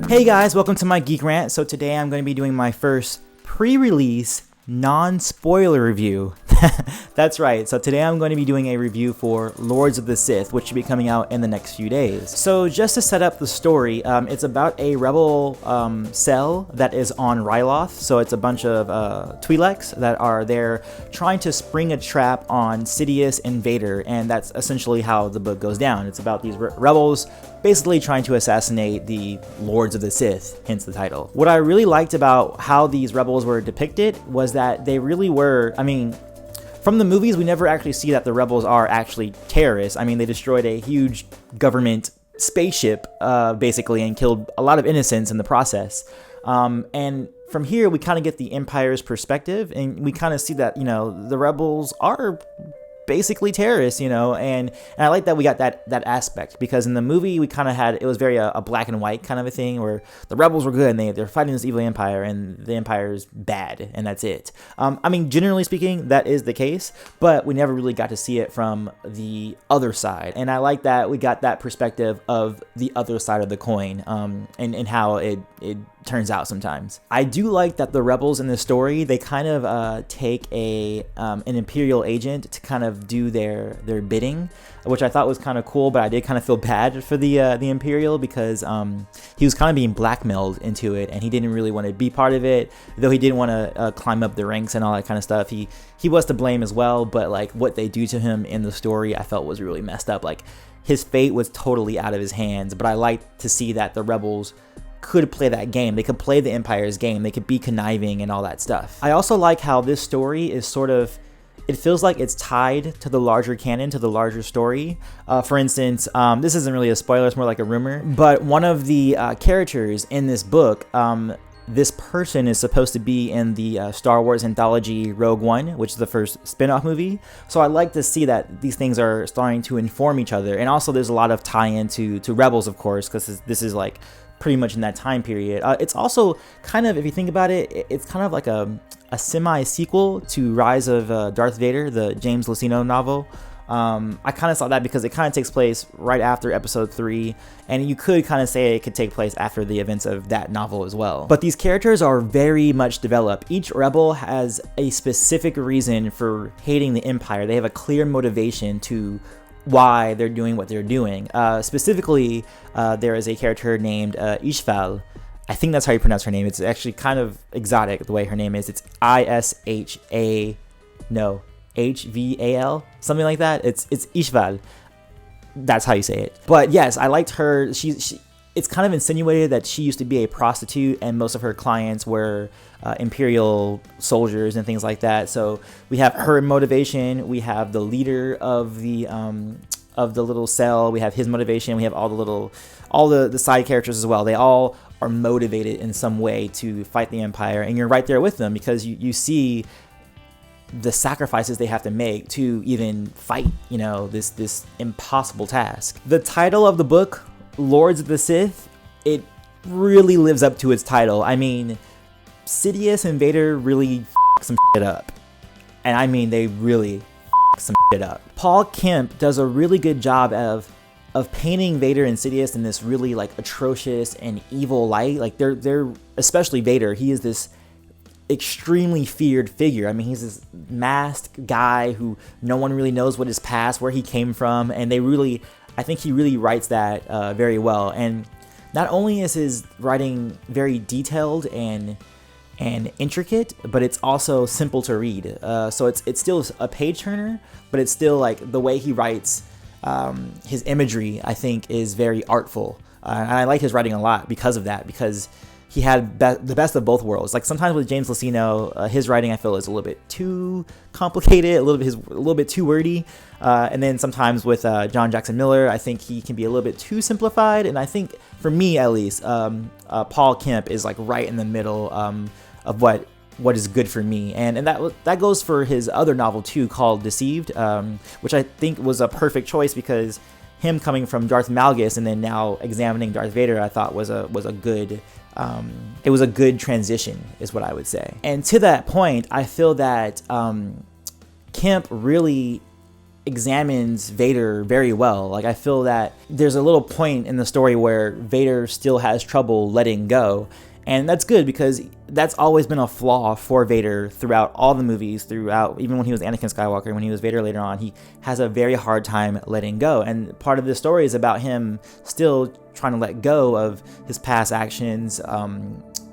Hey guys, welcome to my Geek Rant. So today I'm going to be doing my first pre-release non-spoiler review. That's right. So today I'm going to be doing a review for Lords of the Sith, which should be coming out in the next few days. So just to set up the story, it's about a rebel cell that is on Ryloth. So it's a bunch of Twi'leks that are there trying to spring a trap on Sidious and Vader, and that's essentially how the book goes down. It's about these rebels basically trying to assassinate the Lords of the Sith, hence the title. What I really liked about how these rebels were depicted was that they really were, from the movies, we never actually see that the rebels are actually terrorists. They destroyed a huge government spaceship, basically, and killed a lot of innocents in the process. And from here, we kind of get the Empire's perspective, and we kind of see that, the rebels are basically terrorists, and I like that we got that aspect, because in the movie we kind of had, it was very a black and white kind of a thing where the rebels were good and they're fighting this evil empire and the empire's bad and that's it. Generally speaking, that is the case, but we never really got to see it from the other side, and I like that we got that perspective of the other side of the coin, and how it turns out sometimes. I do like that the rebels in this story, they kind of take an Imperial agent to kind of do their bidding, which I thought was kind of cool, but I did kind of feel bad for the Imperial, because he was kind of being blackmailed into it, and he didn't really want to be part of it, though he didn't want to climb up the ranks and all that kind of stuff. He was to blame as well, but like what they do to him in the story I felt was really messed up. Like his fate was totally out of his hands, but I like to see that the rebels could play that game. They could play the Empire's game. They could be conniving and all that stuff. I also like how this story is sort of, it feels like it's tied to the larger canon, to the larger story. For instance, this isn't really a spoiler, it's more like a rumor, but one of the characters in this book, this person is supposed to be in the Star Wars anthology Rogue One, which is the first spin-off movie. So I like to see that these things are starting to inform each other. And also there's a lot of tie-in to Rebels, of course, because this is like pretty much in that time period. It's also kind of, if you think about it, it's kind of like a semi-sequel to Rise of Darth Vader, the James Luceno novel. I kind of saw that because it kind of takes place right after episode 3, and you could kind of say it could take place after the events of that novel as well. But these characters are very much developed. Each rebel has a specific reason for hating the Empire. They have a clear motivation to why they're doing what they're doing. Specifically, there is a character named Ishval. I think that's how you pronounce her name. It's actually kind of exotic the way her name is. It's H-V-A-L, something like that. It's Ishval. That's how you say it. But yes, I liked her. It's kind of insinuated that she used to be a prostitute, and most of her clients were Imperial soldiers and things like that. So we have her motivation. We have the leader of the little cell. We have his motivation. We have all the side characters as well. They all are motivated in some way to fight the Empire, and you're right there with them, because you see the sacrifices they have to make to even fight, this impossible task. The title of the book, Lords of the Sith, it really lives up to its title. Sidious and Vader really some shit up. And they really some shit up. Paul Kemp does a really good job of painting Vader and Sidious in this really like atrocious and evil light. Like they're especially Vader, he is this extremely feared figure. He's this masked guy who no one really knows what his past, where he came from, and I think he really writes that very well. And not only is his writing very detailed and intricate, but it's also simple to read. So it's still a page turner, but it's still like the way he writes. His imagery, I think, is very artful, and I like his writing a lot because of that. Because he had the best of both worlds. Like sometimes with James Luceno, his writing I feel is a little bit too complicated, a little bit too wordy, and then sometimes with John Jackson Miller, I think he can be a little bit too simplified. And I think for me at least, Paul Kemp is like right in the middle of what is good for me, and that goes for his other novel too, called Deceived, which I think was a perfect choice, because him coming from Darth Malgus and then now examining Darth Vader, I thought was a good. It was a good transition, is what I would say. And to that point, I feel that Kemp really examines Vader very well. Like, I feel that there's a little point in the story where Vader still has trouble letting go. And that's good, because that's always been a flaw for Vader throughout all the movies, throughout, even when he was Anakin Skywalker, when he was Vader later on, he has a very hard time letting go. And part of the story is about him still trying to let go of his past actions,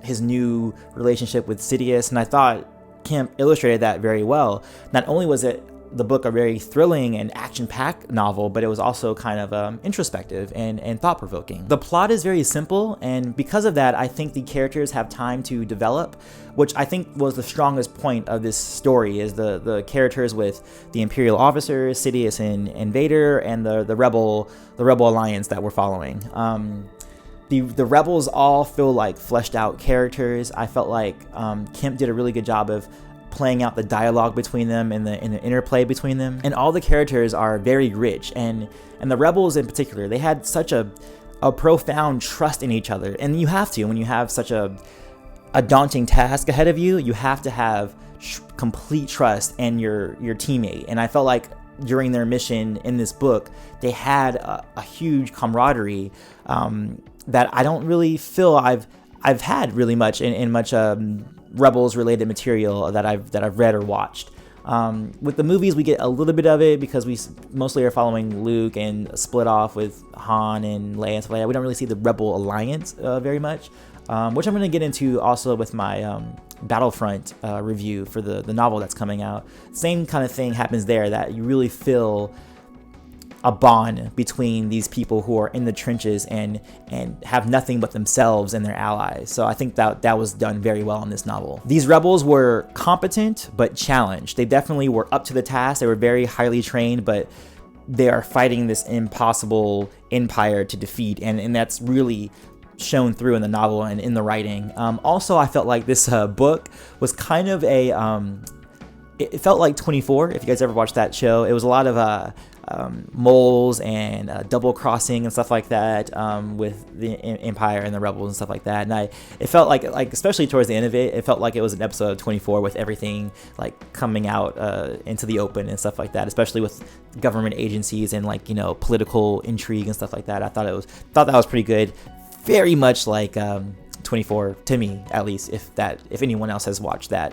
his new relationship with Sidious. And I thought Kemp illustrated that very well. Not only was the book a very thrilling and action-packed novel, but it was also kind of introspective and thought-provoking. The plot is very simple, and because of that, I think the characters have time to develop, which I think was the strongest point of this story, is the characters with the Imperial officers, Sidious and Vader, and the Rebel Alliance that we're following. The Rebels all feel like fleshed out characters. I felt like Kemp did a really good job of playing out the dialogue between them and the interplay between them, and all the characters are very rich, and the Rebels in particular, they had such a profound trust in each other. And you have to, when you have such a daunting task ahead of you, you have to have complete trust in your teammate. And I felt like during their mission in this book, they had a huge camaraderie that I don't really feel I've had really much in much Rebels related material that I've read or watched. With the movies, we get a little bit of it because we mostly are following Luke and split off with Han and Leia and stuff like that. We don't really see the Rebel Alliance very much, which I'm going to get into also with my Battlefront review for the novel that's coming out. Same kind of thing happens there, that you really feel a bond between these people who are in the trenches and have nothing but themselves and their allies. So I think that was done very well in this novel. These rebels were competent but challenged. They definitely were up to the task. They were very highly trained, but they are fighting this impossible empire to defeat, and that's really shown through in the novel and in the writing. Also, I felt like this book was kind of it felt like 24, if you guys ever watched that show. It was a lot of moles and double crossing and stuff like that with the Empire and the Rebels and stuff like that. And it felt like especially towards the end of it felt like it was an episode of 24 with everything like coming out into the open and stuff like that, especially with government agencies and political intrigue and stuff like that. I thought that was pretty good. Very much like 24 to me, at least, if anyone else has watched that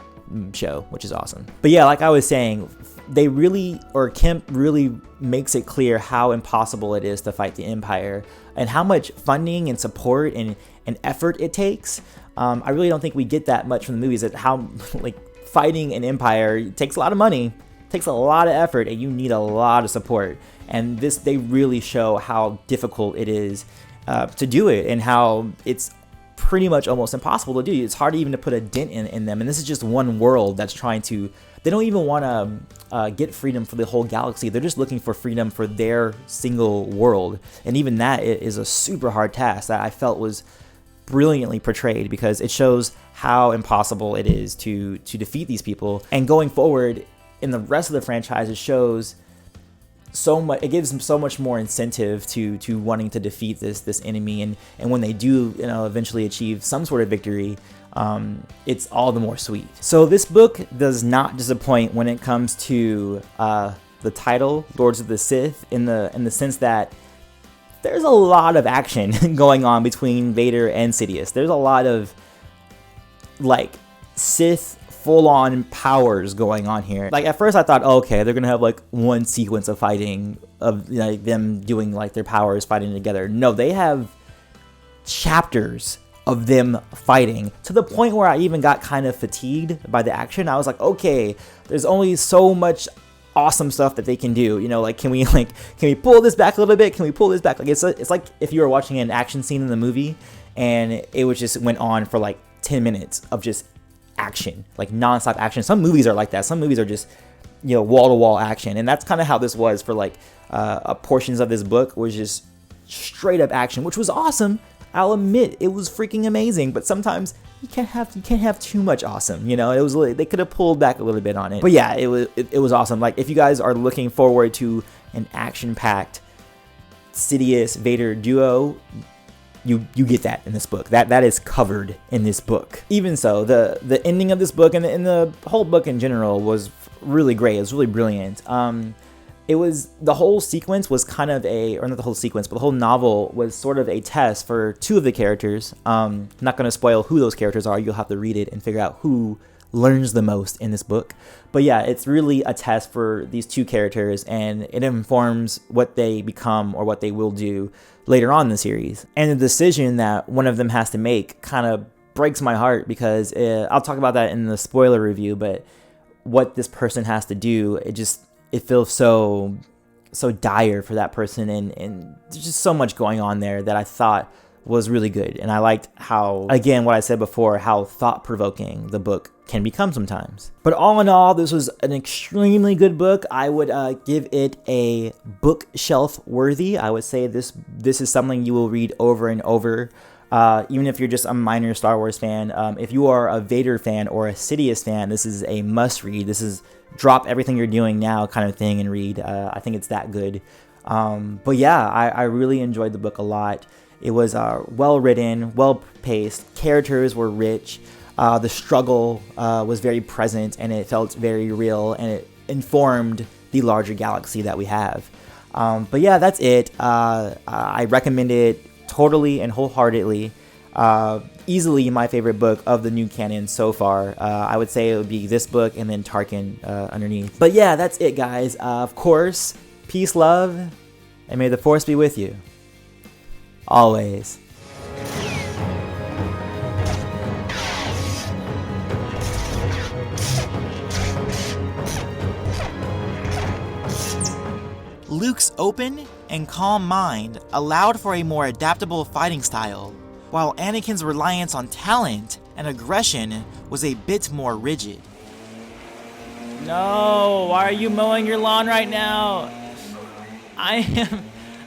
show, which is awesome. But yeah, like I was saying, Kemp really makes it clear how impossible it is to fight the Empire and how much funding and support and effort it takes. I really don't think we get that much from the movies, that how fighting an Empire takes a lot of money, takes a lot of effort, and you need a lot of support. And they really show how difficult it is to do it, and how it's pretty much almost impossible to do. It's hard even to put a dent in them. And this is just one world that's trying to, they don't even want to get freedom for the whole galaxy. They're just looking for freedom for their single world. And even that is a super hard task that I felt was brilliantly portrayed, because it shows how impossible it is to defeat these people. And going forward in the rest of the franchise, it shows so much. It gives them so much more incentive to wanting to defeat this enemy, and when they do eventually achieve some sort of victory, it's all the more sweet. So this book does not disappoint when it comes to the title, Lords of the Sith, in the sense that there's a lot of action going on between Vader and Sidious. There's a lot of Sith full-on powers going on here. At first I thought, okay, they're gonna have one sequence of fighting of them doing their powers fighting together. No, they have chapters of them fighting, to the point where I even got kind of fatigued by the action. I was like, okay, there's only so much awesome stuff that they can do. Can we pull this back a little bit? Can we pull this back? It's like if you were watching an action scene in the movie and it was just went on for 10 minutes of just action, non-stop action. Some movies are like that. Some movies are just wall-to-wall action, and that's kind of how this was for portions of this book, was just straight up action, which was awesome. I'll admit it was freaking amazing, but sometimes you can't have too much awesome. It was they could have pulled back a little bit on it. But yeah, it was awesome. If you guys are looking forward to an action-packed Sidious Vader duo, you get that in this book. That is covered in this book. Even so, the ending of this book and the whole book in general was really great. It was really brilliant. it was, the whole sequence was kind of or not the whole sequence, but the whole novel was sort of a test for two of the characters. Not going to spoil who those characters are. You'll have to read it and figure out who learns the most in this book. But yeah, it's really a test for these two characters, and it informs what they become or what they will do later on in the series. And the decision that one of them has to make kind of breaks my heart, because I'll talk about that in the spoiler review, but what this person has to do, it feels so dire for that person, and there's just so much going on there that I thought was really good. And I liked how, again, what I said before, how thought-provoking the book can become sometimes. But all in all, this was an extremely good book. I would give it a bookshelf worthy. I would say this is something you will read over and over. Even if you're just a minor Star Wars fan, if you are a Vader fan or a Sidious fan, this is a must read. This is drop everything you're doing now kind of thing and read. I think it's that good. But yeah, I really enjoyed the book a lot. It was well written, well paced. Characters were rich. The struggle was very present, and it felt very real, and it informed the larger galaxy that we have. But yeah, that's it. I recommend it totally and wholeheartedly. Easily my favorite book of the new canon so far. I would say it would be this book and then Tarkin underneath. But yeah, that's it, guys. Of course, peace, love, and may the Force be with you. Always. Luke's open and calm mind allowed for a more adaptable fighting style, while Anakin's reliance on talent and aggression was a bit more rigid. No, why are you mowing your lawn right now?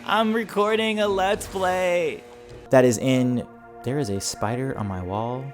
I'm recording a Let's Play. That is in, there is a spider on my wall.